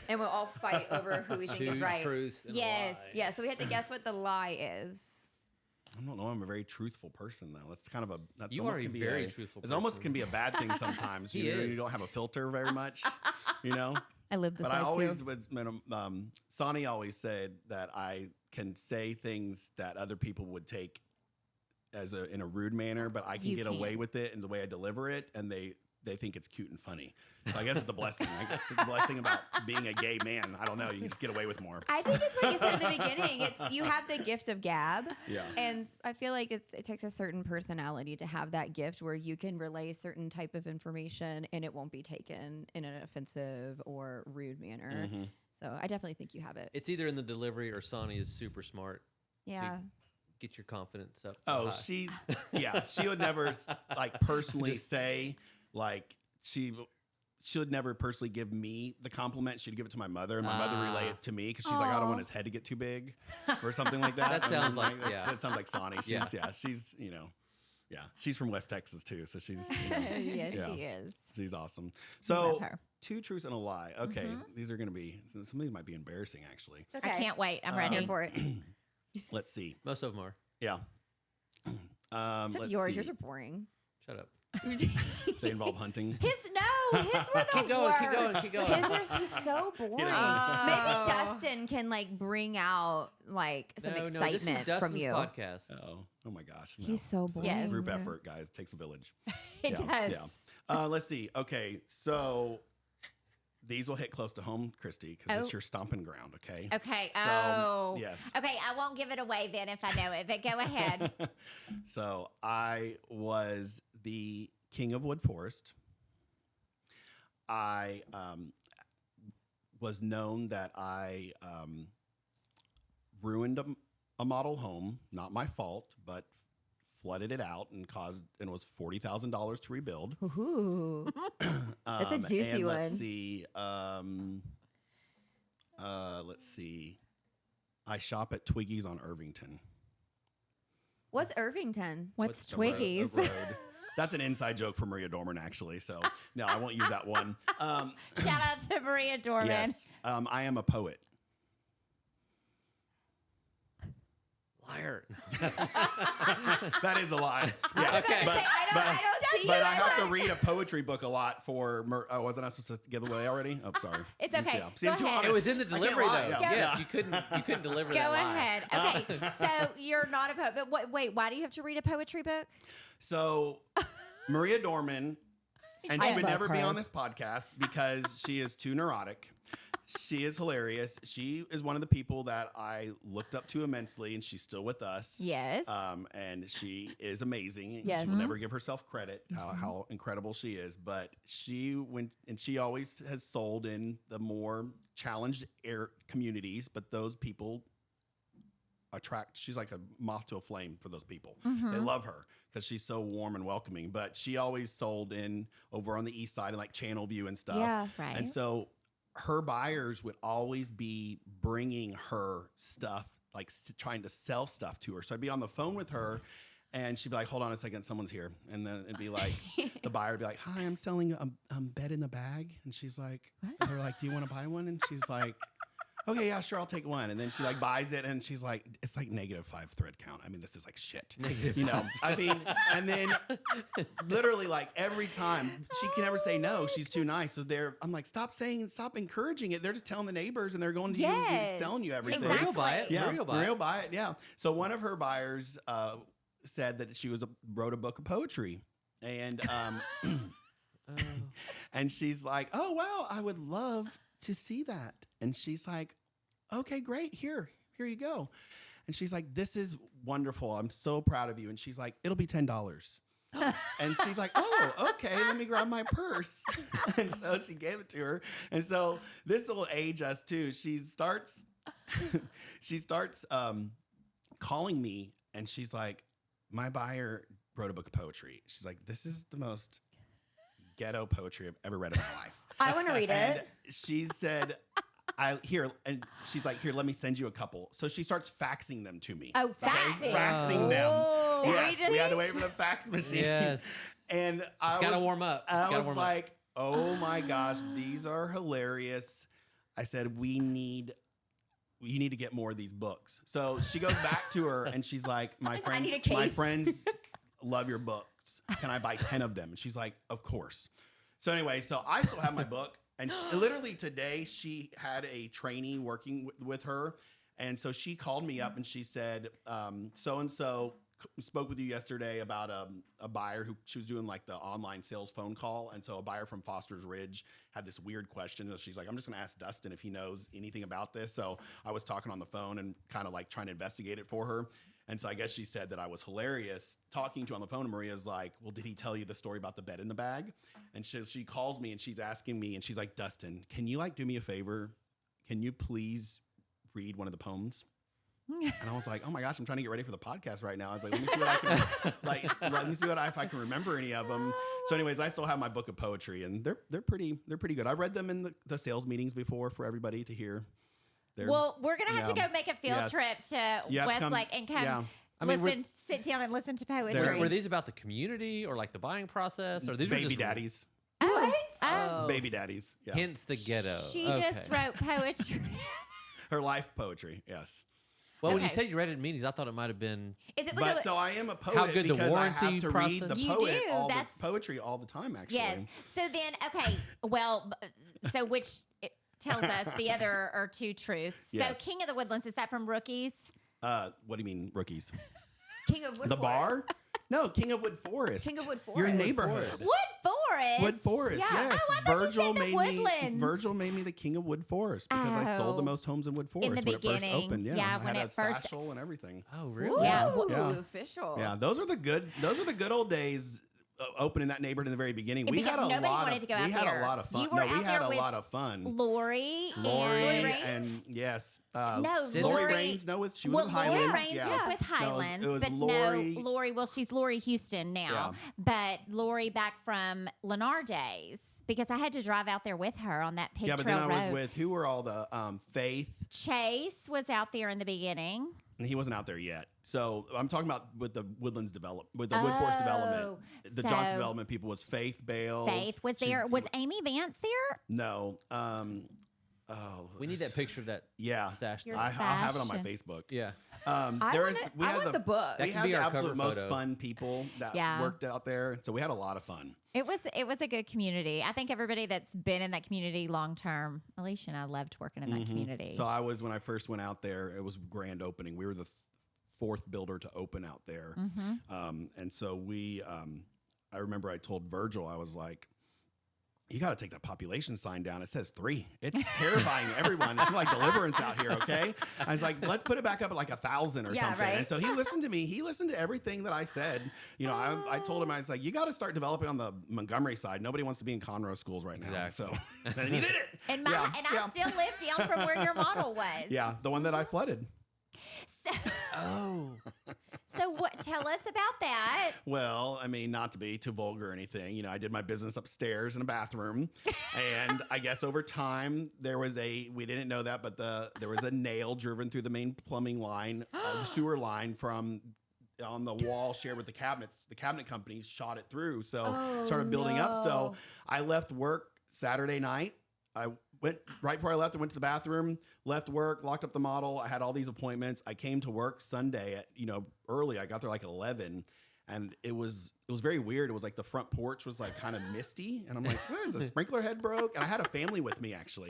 And we'll all fight over who we think Two is right. truths and a Yes. lie. Yeah, so we have to guess what the lie is. I don't know. I'm a very truthful person, though. That's kind of a. That's You almost are a can be very truthful It's almost person. can be a bad thing sometimes. He you is. don't have a filter very much, you know. I live this But I life always too. was. Sonny always said that I can say things that other people would take as in a rude manner, but I can You get can. away with it in the way I deliver it, and they think it's cute and funny. So I guess it's the blessing. I guess it's the blessing about being a gay man. I don't know. You can just get away with more. I think it's what you said in the beginning. It's you have the gift of gab. Yeah. And I feel like it takes a certain personality to have that gift where you can relay certain type of information and it won't be taken in an offensive or rude manner. Mhm. So I definitely think you have it. It's either in the delivery or Sonny is super smart. Yeah. Get your confidence up. Oh, high. she would never like personally say like she would never personally give me the compliment. She'd give it to my mother, and my mother relay it to me because she's like, I don't want his head to get too big or something like that. That And sounds I'm like- that's- yeah. that sounds like Sonny. She's she's from West Texas too, so she's Yes, Yeah. she is. she's awesome. Love So her. 2 truths and a lie. Okay, Mhm. these are gonna be some of these might be embarrassing actually. It's I can't wait. I'm Uh, ready. Here for it. Let's see. Most of them are. Yeah. Except Let's yours. see. Yours are boring. Shut up. They involve hunting. His were the Keep going, keep going, worst. keep going. His are just so boring. Oh. Maybe Dustin can like bring out like some No, this is excitement Dustin's from you. podcast. Oh my gosh. No. He's so It's a boring. Yes. Group effort, guys. It takes a village. It Yeah, does. Let's see. Okay, so these will hit close to home, Christy, because Oh. it's your stomping ground. Okay. Okay. So, Oh. yes. Okay, I won't give it away then if I know it, but go ahead. So I was the king of Wood Forest. I was known that I ruined a model home, not my fault, but flooded it out and was $40,000 to rebuild. Ooh. That's a juicy and one. Let's see. Let's see. I shop at Twiggy's on Irvington. What's Irvington? What's the road- Twiggies? A road. That's an inside joke for Maria Dorman, actually. So no, I won't use that one. Shout out to Maria Dorman. Yes, I am a poet. Liar. That is a lie. Yeah, Okay. but, I don't see but you I as have to like- read a poetry book a lot for. Wasn't I supposed to give away already? Oh, sorry. It's okay. Yeah. See, Go I'm too ahead. honest. It was in the I can't delivery lie. though. Yeah. Yes, Yeah. you couldn't deliver Go that lie. ahead. Okay, so you're not a poet, but wait, why do you have to read a poetry book? So, Maria Dorman, and I she would love never be her. on this podcast because she is too neurotic. She is hilarious. She is one of the people that I looked up to immensely, and she's still with us. Yes. And she is amazing. Yes. She will never give herself credit how incredible she is. But she always has sold in the more challenged communities. But those people attract. She's like a moth to a flame for those people. They love her because she's so warm and welcoming. But she always sold in over on the east side and like Channelview and stuff. Yeah. Right. And so her buyers would always be bringing her stuff, like trying to sell stuff to her. So I'd be on the phone with her and she'd be like, hold on a second, someone's here. And then it'd be like, the buyer would be like, hi, I'm selling a bed in the bag. And she's like, they're like, do you want to buy one? And she's like, okay, yeah, sure, I'll take one. And then she like buys it and she's like, it's like -5 thread count. I mean, this is like shit. You know, I mean, and then literally like every time she can never say no, she's too nice. So I'm like, stop encouraging it. They're just telling the neighbors and they're going to you and Yes, selling you everything. Maria will buy it. Yeah, Maria will buy Maria will it. buy it. Yeah. So one of her buyers said that she wrote a book of poetry. And Oh. and she's like, oh, wow, I would love to see that. And she's like, okay, great. Here you go. And she's like, this is wonderful. I'm so proud of you. And she's like, it'll be $10. And she's like, oh, okay, let me grab my purse. And so she gave it to her. And so this will age us too. She starts calling me and she's like, my buyer wrote a book of poetry. She's like, this is the most ghetto poetry I've ever read in my life. I want to read And it. she said, and she's like, here, let me send you a couple. So she starts faxing them to me. Oh, Okay? faxing. Faxing them. Oh, Yes, we had to wait for the fax machine. Yes. And It's gotta warm up. It's I gotta was warm up. like, oh my gosh, these are hilarious. I said, we need you need to get more of these books. So she goes back to her and she's like, my need a friends love your books. Can I buy 10 of them? And she's like, of course. So anyway, so I still have my book. And literally today she had a trainee working with her. And so she called me up and she said, so-and-so spoke with you yesterday about a buyer who she was doing like the online sales phone call. And so a buyer from Foster's Ridge had this weird question. So she's like, I'm just going to ask Dustin if he knows anything about this. So I was talking on the phone and kind of like trying to investigate it for her. And so I guess she said that I was hilarious talking to on the phone. And Maria's like, well, did he tell you the story about the bed in the bag? And she calls me and she's asking me and she's like, Dustin, can you like do me a favor? Can you please read one of the poems? And I was like, oh my gosh, I'm trying to get ready for the podcast right now. I was like, let me see what I can let me see if I can remember any of them. So anyways, I still have my book of poetry and they're pretty good. I've read them in the sales meetings before for everybody to hear. Well, we're going to have to go make a field trip to Westlake and come sit down and listen to poetry. Were these about the community or like the buying process? Or these baby were just daddies. Oh. Baby daddies. Yeah. Hence the ghetto. She just wrote poetry. Her life poetry, yes. Well, when you said you read it in meetings, I thought it might have been. Is it like so I am a poet how good the because warranty I have to process? read the You poet do, all the that's- poetry all the time, actually. Yes. So then, okay. Well, so which it tells us the other are two truths. Yes. So King of the Woodlands, is that from Rookies? What do you mean, rookies? King of Wood The Forest? bar? No, King of Wood Forest. King of Wood Your Forest. neighborhood. Wood Forest. Wood Forest, Yeah. yes. Oh, I thought you said the Woodlands. Virgil made me the king of Wood Forest because I sold the Oh. most homes in Wood Forest In the when it first beginning. opened. Yeah, Yeah, I when had it a first- satchel and everything. Oh, Ooh, really? Yeah. Yeah. official. Yeah, those are the good old days. Opening that neighborhood in the very beginning, we Because had a nobody lot wanted of to go out we had there. a lot of fun. You were No, we out had there a with lot of fun. Lori Lori and and yes, No, Sid- Lori Lori- Raines. No, she was well, with Lori Highlands. Raines Yeah. was with No, Highlands, it was but Lori. no, Lori. Well, she's Lori Houston now, but Lori back from Lennar days because I had to drive out there with her on that Pig Yeah, but Trail then I was Road. with who were all the Faith, Chase was out there in the beginning. and he wasn't out there yet. So I'm talking about with the Woodlands develop with the Wood Forest development. The so- Johnson development people was Faith Bales. Faith was there. Was Amy Vance there? No. We need that picture of that Yeah. sash. Your thing. I'll have it on my Fashion. Facebook. Yeah. I want the book. That We can had be the our absolute cover most photo. fun people that Yeah. worked out there. So we had a lot of fun. It was a good community. I think everybody that's been in that community long term, Alicia and I loved working in that community. So when I first went out there, it was grand opening. We were the fourth builder to open out there. And so I remember I told Virgil, I was like, you got to take that population sign down. It says 3. It's terrifying everyone. It's like deliverance out here, okay? I was like, let's put it back up at like 1,000 or Yeah, something. right. And so he listened to me. He listened to everything that I said. You know, I told him, I was like, you got to start developing on the Montgomery side. Nobody wants to be in Conroe schools right now. Exactly. So and he did it. and Yeah, I still live down from where your model was. Yeah, the one that I flooded. So, Oh. so what? Tell us about that. Well, I mean, not to be too vulgar or anything, you know, I did my business upstairs in a bathroom, and I guess over time we didn't know that, but there was a nail driven through the main plumbing line, the sewer line from on the wall shared with the cabinets. The cabinet company shot it through, so started building up. So I left work Saturday night. I went right before I left. I went to the bathroom, left work, locked up the model. I had all these appointments. I came to work Sunday at early. I got there like at 11, and it was very weird. It was like the front porch was like kind of misty, and I'm like, what is the sprinkler head broke? And I had a family with me actually,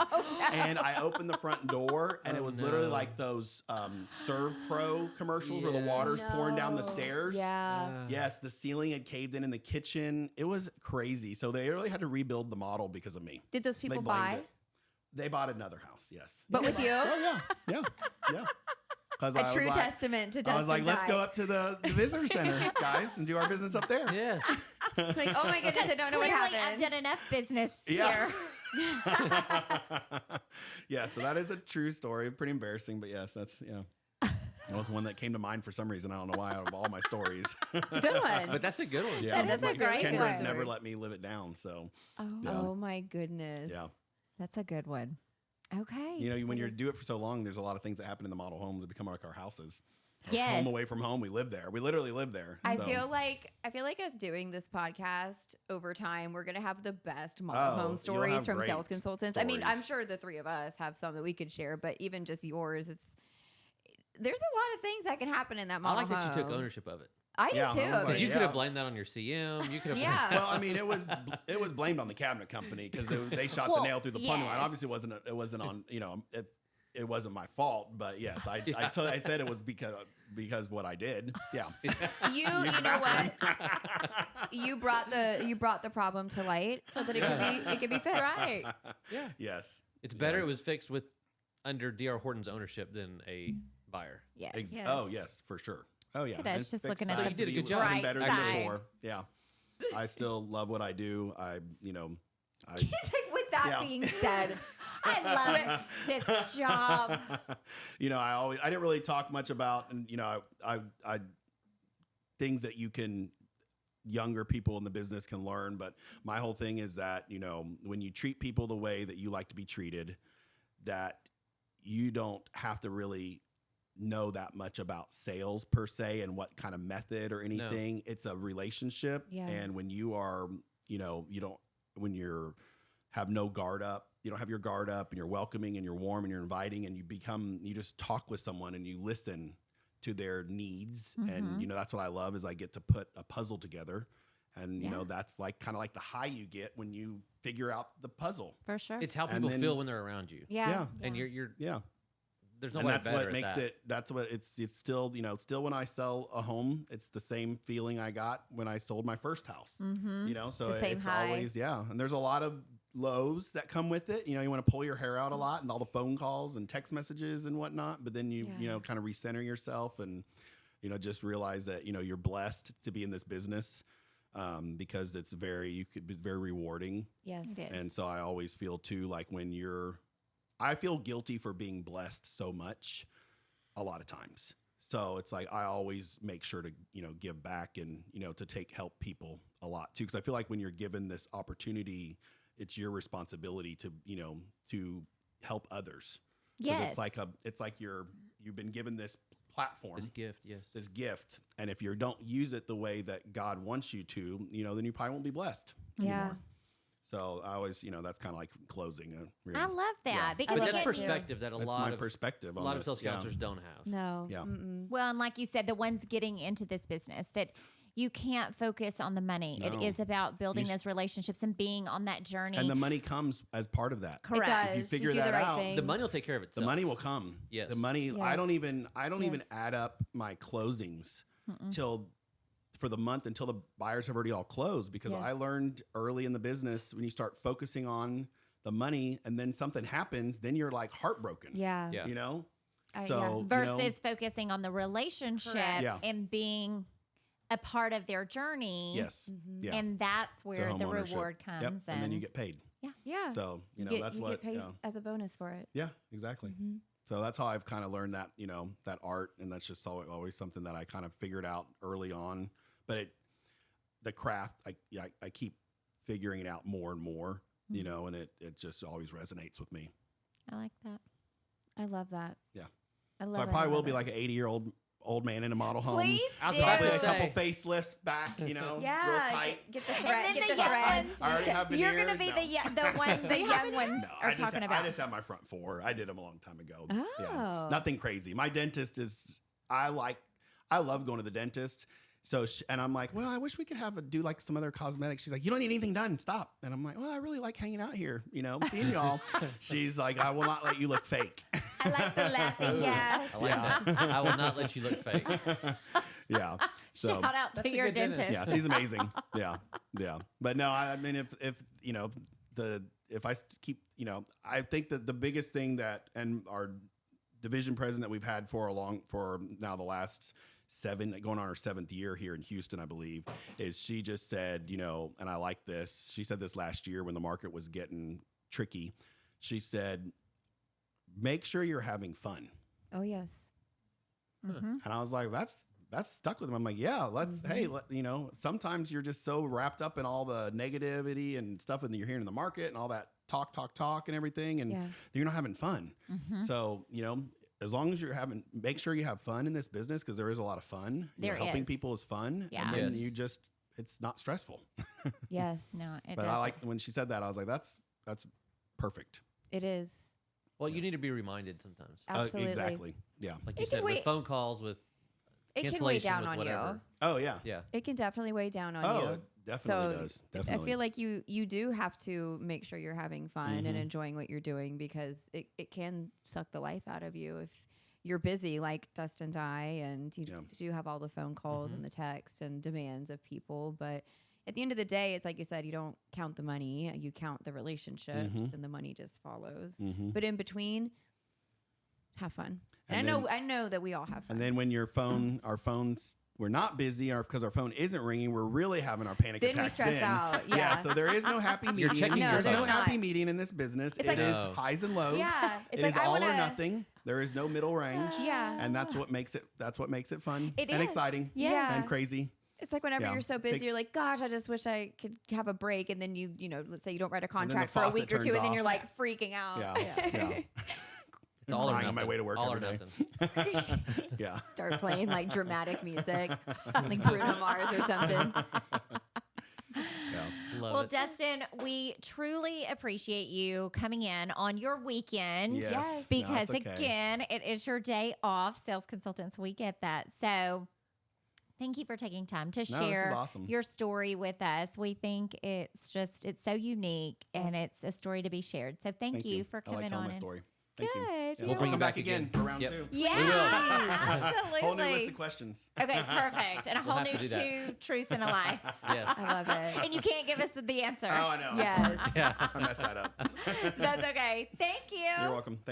and I opened the front door, and it was literally like those Serve Pro commercials where the water's pouring down the stairs. Yeah. Yes, the ceiling had caved in the kitchen. It was crazy. So they really had to rebuild the model because of me. Did those They people blamed buy? it. They bought another house, yes. But with you? Oh, yeah. 'Cause I A was true like- testament to Dustin I was like, let's Dye. go up to the visitor center, guys, and do our business up there. Yeah. Like, oh my goodness, I don't know what Clearly, I've happened. done enough business Yeah. here. Yeah, so that is a true story. Pretty embarrassing, but yes, that's, that was one that came to mind for some reason. I don't know why out of all my stories. It's a good one. But that's a good one. Yeah, That is a like, great Kendra's one. never let me live it down, so. Yeah. Oh my goodness. Yeah. That's a good one. Okay. When you do it for so long, there's a lot of things that happen in the model homes that become like our houses. Yes. home away from home. We live there. We literally live there. I So- feel like us doing this podcast over time, we're gonna have the best model home you'll stories have from great sales consultants. I mean, I'm stories. sure the three of us have some that we could share, but even just yours, there's a lot of things that can happen in that I model like that you took home. ownership of it. I do Yeah, I too. was Because like, you could have yeah. blamed that on your CM. You could have. Yeah. Well, I mean, it was blamed on the cabinet company because they shot Well, the nail through the plumbing line. yes. Obviously, it wasn't on it wasn't my fault, but yes, I said it was because what I did. Yeah. you know what? You brought the problem to light so that it could be fixed. Right. Yeah. Yes. It's better Yeah. it was fixed with under DR Horton's ownership than a buyer. Yes. Yes. Oh yes, for sure. Oh yeah. Look at us, It's just fixed looking at back the to You did a be good job. even better bright than side. before. Yeah. I still love what I do. I With that Yeah. being said, I love this job. I didn't really talk much about, and I things that younger people in the business can learn. But my whole thing is that, when you treat people the way that you like to be treated, that you don't have to really know that much about sales per se and what kind of method or anything. It's a relationship. Yeah. And when you are, when you're have no guard up, you don't have your guard up, and you're welcoming and you're warm and you're inviting, and you just talk with someone and you listen to their needs. And, that's what I love is I get to put a puzzle together. And, that's kind of like the high you get when you figure out the puzzle. For sure. It's how And people then- feel when they're around you. Yeah. And you're Yeah. there's And nobody that's better what at makes that. it, that's what it's still, it's still when I sell a home, it's the same feeling I got when I sold my first house, so the same it's high. always, and there's a lot of lows that come with it. You want to pull your hair out a lot and all the phone calls and text messages and whatnot, but then you kind of recenter yourself and, just realize that, you're blessed to be in this business, because it's very rewarding. Yes. It is. And so I always feel too, like I feel guilty for being blessed so much a lot of times. So it's like, I always make sure to, give back and, to help people a lot too. Cause I feel like when you're given this opportunity, it's your responsibility to, to help others. 'Cause Yes. it's like you've been given this platform, This gift, yes. this gift. And if you don't use it the way that God wants you to, then you probably won't be blessed Yeah. anymore. So I always, that's kind of like closing. I love that Yeah. because But that's it- perspective that a That's lot my of perspective. a on lot of this, sales counselors don't have. No. Yeah. Mm-mm. well, and like you said, the ones getting into this business, that you can't focus on the money. No. It is about building You s- those relationships and being on that journey. And the money comes as part of that. Correct. It does. If you figure do that the right out, thing. The money will take care of itself. The money will come. Yes. The money. I Yes. don't even Yes. add up my closings for the month until the buyers have already all closed, because I Yes. learned early in the business, when you start focusing on the money and then something happens, then you're like heartbroken. Yeah. Yeah. So versus focusing on the relationship Correct. Yeah. and being a part of their journey. yes. Mm-hmm. Yeah. And that's where home the ownership. reward Yep. comes. And then you get paid. Yeah. So you that's get what. paid as a bonus for it. Yeah, exactly. Mhm. So that's how I've kind of learned that, that art. And that's just always something that I kind of figured out early on. But the craft, I keep figuring it out more and more, and it just always resonates with me. I like that. I love that. Yeah. I love So I it. probably will love be it. like an 80-year-old old man in a model home. Please I was do. about Probably to a couple say. facelifts back, real Yeah. tight. Get the And thread. then Get the the young thread. ones. I already have You're going to veneers? be No. the one the young ones No, are talking about. I just have my front four. I did them a long time ago. Oh. Nothing crazy. My dentist is, I love going to the dentist. So, and I'm like, well, I wish we could do like some other cosmetics. She's like, you don't need anything done. Stop. And I'm like, well, I really like hanging out here, seeing y'all. She's like, I will not let you look fake. I like the laughing gas. I like Yeah. that. I will not let you look fake. Yeah. So, Shout out That's to a your good dentist. dentist. yeah, she's amazing. Yeah. But no, I mean, if I keep, I think that the biggest thing that, and our division president that we've had for now the last 7, going on our 7th year here in Houston, I believe, is she just said, and I like this. She said this last year when the market was getting tricky. She said, make sure you're having fun. Oh yes. Mhm. And I was like, that's stuck with him. I'm like, yeah, hey, sometimes you're just so wrapped up in all the negativity and stuff and you're hearing in the market and all that talk and everything. And Yeah. you're not having fun. Mhm. So, as long as you're make sure you have fun in this business, because there is a lot of fun. There helping is. people is fun. Yeah. And then Yes. it's not stressful. Yes. No, it But does. I like when she said that, I was like, that's perfect. It is. Well, you need to be reminded sometimes. Absolutely. Exactly. Yeah. Like you It can said, with wait- phone calls, with It can weigh cancellation, down with on whatever. you. Oh yeah. Yeah. It can definitely weigh down on Oh, you. it definitely So, does. Definitely. I feel like you do have to make sure you're having fun and Mhm. enjoying what you're doing, because it can suck the life out of you if you're busy like Dustin Dye and you Yeah. do have all the phone calls Mhm. and the text and demands of people. But at the end of the day, it's like you said, you don't count the money, you count the relationships, Mhm. and the money just follows. Mhm. But in between, have fun. And And I know that we all have fun. And then when our phones, we're not busy, or because our phone isn't ringing, we're really having our panic Then we attacks. stress out, yeah. So there is no happy medium. You're checking your There's no phone. happy medium in this business. It's It like- is No. highs and lows. Yeah, it's It like is I all wanna, or nothing. There is no middle range. Yeah. And that's what makes it fun It and is. exciting Yeah. and crazy. It's like whenever Yeah. you're so busy, Takes- you're like, gosh, I just wish I could have a break. And then you know, let's say you don't write a then the contract for a faucet week or two, turns and then off. you're like freaking out. Yeah. It's all or Crying nothing. on my way to work all every or day. nothing. Yeah. Start playing like dramatic music, like Bruno Mars or something. Yeah. Love Well, it. Dustin, we truly appreciate you coming in on your weekend. Yes. Yes. No, Because it's okay. again, it is your day off, sales consultants. We get that. So thank you for taking time to No, this is share awesome. your story with us. We think it's so unique and Yes. it's a story to be shared. So thank you for I coming like telling on. my and- story. Thank you. Good. Yeah. You're We'll bring you come back back again again. for round Yep. two. Yeah, We will. absolutely. Whole new list of questions. Okay, perfect. And a We'll whole have new to do that. two truths and a lie. Yes. I love it. And you can't give us the answer. Oh, I know. Yes. Yeah. I messed that up. That's okay. Thank you. You're welcome.